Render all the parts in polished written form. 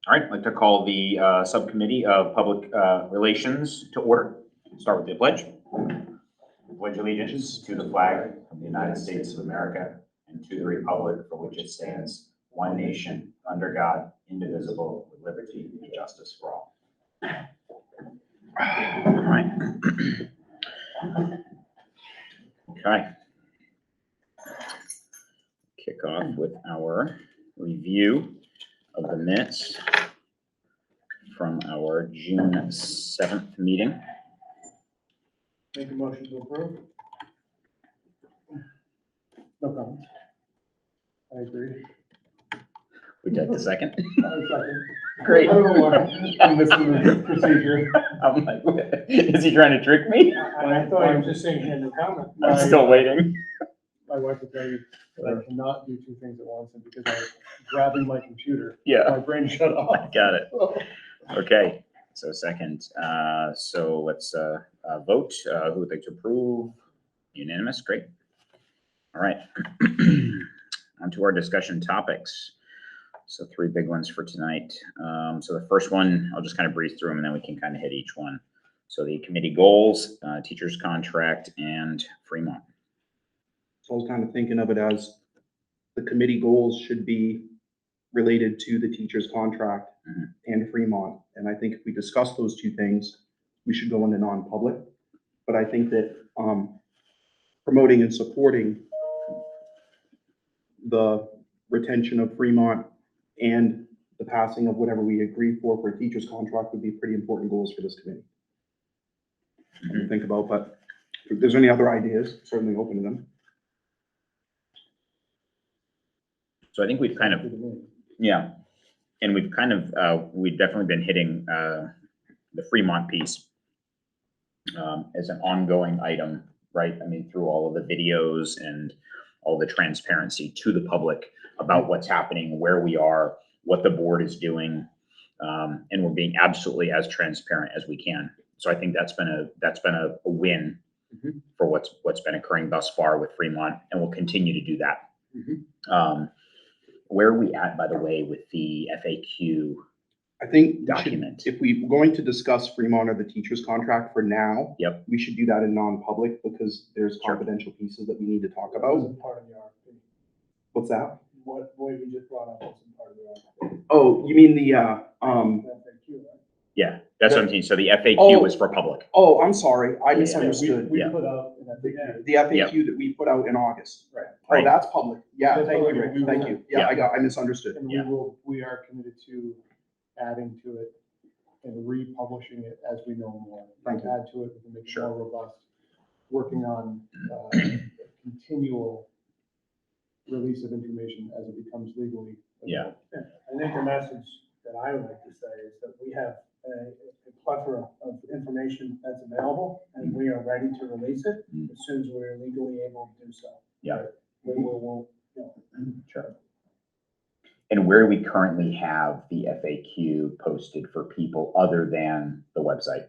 All right, I'd like to call the Subcommittee of Public Relations to order. Start with the pledge. I pledge allegiance to the flag of the United States of America and to the republic for which it stands, one nation, under God, indivisible, with liberty and justice for all. All right. Okay. Kick off with our review of the minutes from our June 7th meeting. Make a motion to approve. No comments. I agree. Would you like the second? Second. Great. I don't know why I'm missing the procedure. I'm like, is he trying to trick me? I thought I was just saying hand the comment. I'm still waiting. My wife will tell you that I cannot do two things at once, and because I'm grabbing my computer, Yeah, my brain shut off. got it. Okay, so second. So let's vote. Who would like to approve? Unanimous, great. All right. On to our discussion topics. So 3 big ones for tonight. So the first one, I'll just kind of breeze through them and then we can kind of hit each one. So the committee goals, teacher's contract, and Fremont. So I was kind of thinking of it as the committee goals should be related to the teacher's contract and Fremont. And I think if we discuss those two things, we should go into non-public. But I think that promoting and supporting the retention of Fremont and the passing of whatever we agree for a teacher's contract would be pretty important goals for this committee. To think about, but if there's any other ideas, certainly open to them. So I think we've kind of, yeah, and we've kind of, we've definitely been hitting the Fremont piece as an ongoing item, right? I mean, through all of the videos and all the transparency to the public about what's happening, where we are, what the board is doing, and we're being absolutely as transparent as we can. So I think that's been a win for what's been occurring thus far with Fremont, and we'll continue to do that. Where are we at, by the way, with the FAQ? I think document? If we're going to discuss Fremont or the teacher's contract for now, Yep. we should do that in non-public because there's Sure. confidential pieces that we need to talk That about. wasn't part of the RFP. What's that? What you just brought up wasn't part of the RFP. Oh, you mean the FAQ, right? Yeah, that's what I'm saying. So the FAQ Oh. was for public. Oh, I'm sorry, I Yeah, misunderstood. We Yeah. put out an FAQ. The FAQ that we put out in August. Right. Oh, Right. that's public. Yeah, That's thank you, public. Rick. Thank you. Yeah. Yeah, I misunderstood. And Yeah. we are committed to adding to it and republishing it as we know more. Thank you. Add to it, we can make it Sure. more robust. Working on continual release of information as it becomes legally Yeah. available. I think the message that I would like to say is that we have a plethora of information that's available, and we are ready to release it as soon as we're legally able to do so. Yeah. We will, Sure. And where do we currently have the FAQ posted for people other than the website?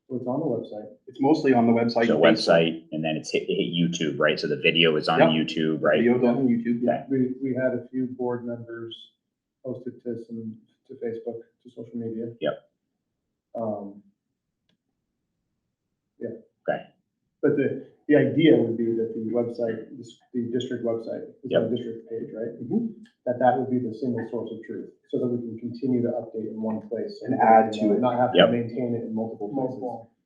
so it's on the website. It's mostly on the website. So and Facebook. website, and then it's hit YouTube, right? So the video is on Yep. YouTube, right? Video's on YouTube. Yeah. Okay. We had a few board members post it to Facebook, to social media. Yep. Yeah. Okay. But the idea would be that the website, the district website, is Yep. on the district page, right? That would be the single source of truth, so that we can continue to update in one place. And add to it. Not have Yep. to maintain it in multiple places.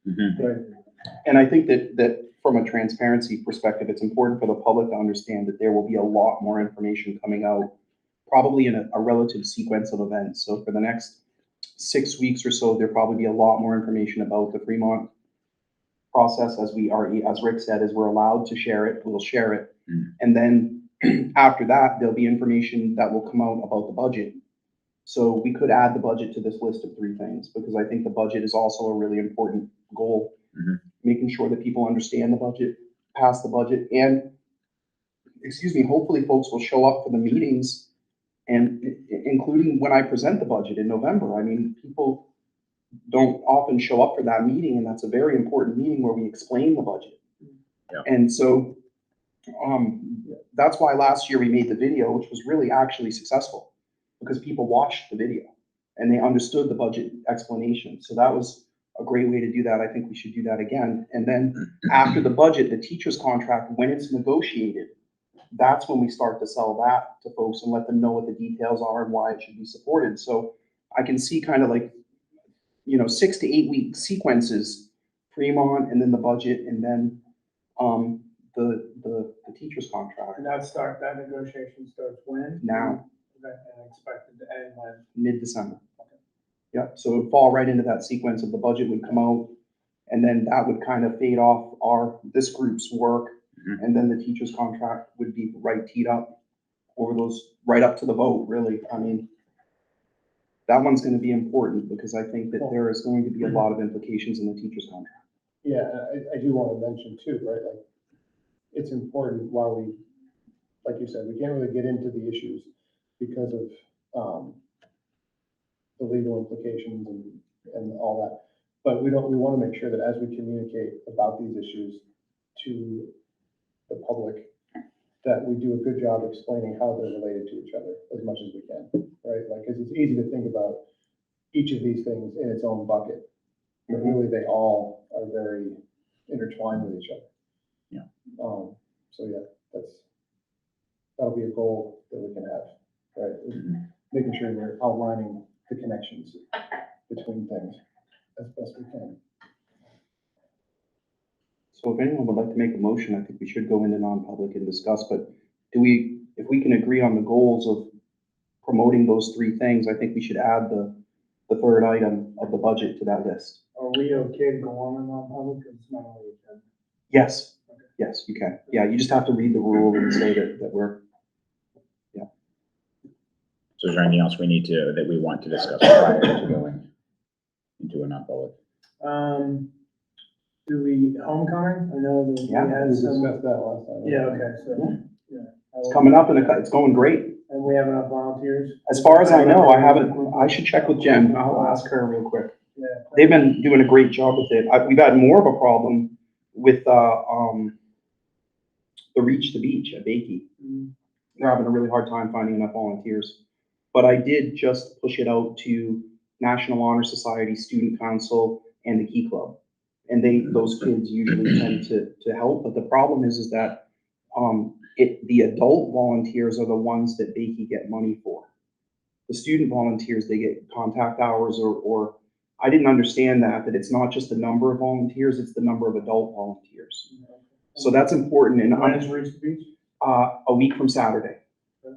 Mhm. Right. And I think that from a transparency perspective, it's important for the public to understand that there will be a lot more information coming out, probably in a relative sequence of events. So for the next 6 weeks or so, there'll probably be a lot more information about the Fremont process as Rick said, as we're allowed to share it, we'll share it. And then after that, there'll be information that will come out about the budget. So we could add the budget to this list of 3 things, because I think the budget is also a really important goal. Making sure that people understand the budget, pass the budget, and, hopefully folks will show up for the meetings, and including when I present the budget in November. I mean, people don't often show up for that meeting, and that's a very important meeting where we explain the budget. Yeah. And so that's why last year we made the video, which was really actually successful, because people watched the video. and they understood the budget explanation. So that was a great way to do that. I think we should do that again. And then after the budget, the teacher's contract, when it's negotiated, that's when we start to sell that to folks and let them know what the details are and why it should be supported. So I can see kind of like, 6 to 8 week sequences, Fremont, and then the budget, and then the teacher's contract And that negotiation starts when? now, And expected to end when? mid-December. Yep, so it would fall right into that sequence of the budget would come out, and then that would kind of fade off this group's work, and then the teacher's contract would be right teed up over those, right up to the vote, really. I mean, that one's gonna be important, because I think that there is going to be a lot of implications in the teacher's contract. Yeah, I do want to mention too, right, like, it's important while we, like you said, we can't really get into the issues because of, the legal implications and all that. But we want to make sure that as we communicate about these issues to the public, that we do a good job explaining how they're related to each other as much as we can, right? Like, because it's easy to think about each of these things in its own bucket, but really they all are very intertwined with each other. Yeah. So yeah, that'll be a goal that we can have, right? Is making sure we're outlining the connections between things as best we can. So if anyone would like to make a motion, I think we should go into non-public and discuss, but if we can agree on the goals of promoting those three things, I think we should add the third item of the budget to that list. Are we okay to go on and on public? It's not on the agenda. Yes, yes, you can. Yeah, you just have to read the rule and say that we're, So is there anything else that we want to discuss prior to going into a non-public? Do we, homecoming? I know that we Yeah, had We some. discussed that last time. Yeah, okay, so, yeah. it's coming up and it's going great. And we have enough volunteers? As far as I know, I should check with Jen. I'll ask her real quick. Yeah. They've been doing a great job with it. We've had more of a problem with, the Reach the Beach at Bakey. They're having a really hard time finding enough volunteers. But I did just push it out to National Honor Society, Student Council, and the Key Club. And those kids usually tend to help, but the problem is that, the adult volunteers are the ones that Bakey get money for. The student volunteers, they get contact hours or I didn't understand that it's not just the number of volunteers, it's the number of adult volunteers. So that's important. And When is Reach the Beach? a week from Saturday.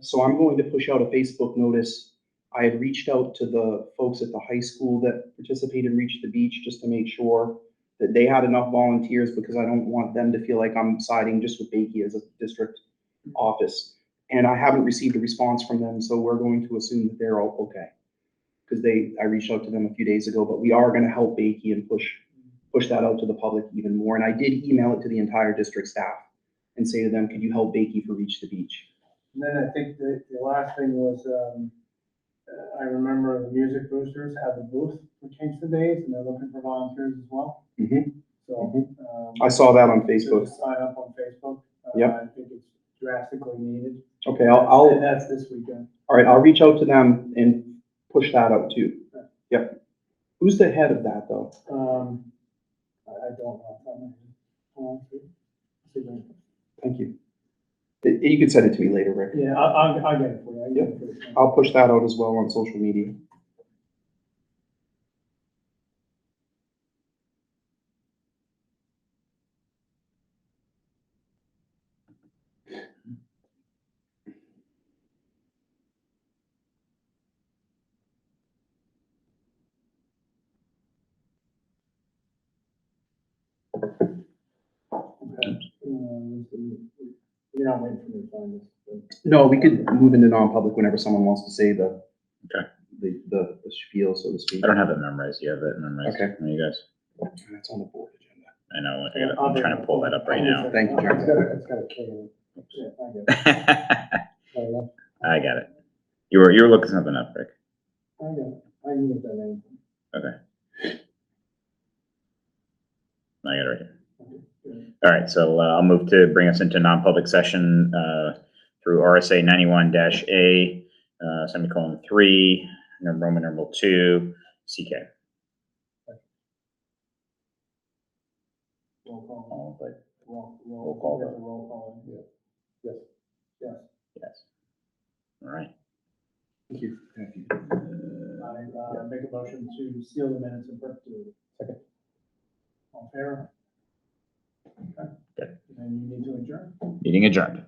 So I'm going to push out a Facebook notice. I had reached out to the folks at the high school that participated in Reach the Beach just to make sure that they had enough volunteers, because I don't want them to feel like I'm siding just with Bakey as a district office. And I haven't received a response from them, so we're going to assume that they're all okay. Because I reached out to them a few days ago, but we are going to help Bakey and push that out to the public even more. And I did email it to the entire district staff and say to them, could you help Bakey for Reach the Beach? And then I think the last thing was, I remember the Music Boosters have a booth for Kingston Days, and they're looking for volunteers as well. So. I saw that on so Facebook. just sign up on Facebook. Yep. I think it's drastically needed. Okay, And that's this weekend. all right, I'll reach out to them and push that out too. Yep. Who's the head of that though? I don't know. Thank you. You can send it to me later, Rick. Yeah, I'll get it for you. I'll get it for you. I'll push that out as well on social media. You're not waiting for me to find this. No, we could move into non-public whenever someone wants to say the spiel, so to speak. I don't have it memorized. You have it memorized? Okay. You guys? That's on the board agenda. I know. I'm trying to pull that up right now. Thank you, It's John. got a K in it. Yeah, I get it. I got it. You were looking something up, Rick. I got it. I can get that name. Okay. I got it right here. All right, so I'll move to bring us into non-public session through RSA 91-A, semicolon 3, Roman numeral 2, CK. Roll call. All but Roll call we have vote. to roll call. Yes. Yes. yes. All right. Thank you. Thank you. I make a motion to seal the minutes in perpetuity. Second. All fair? Okay. Good. And you need to adjourn? Meeting adjourned.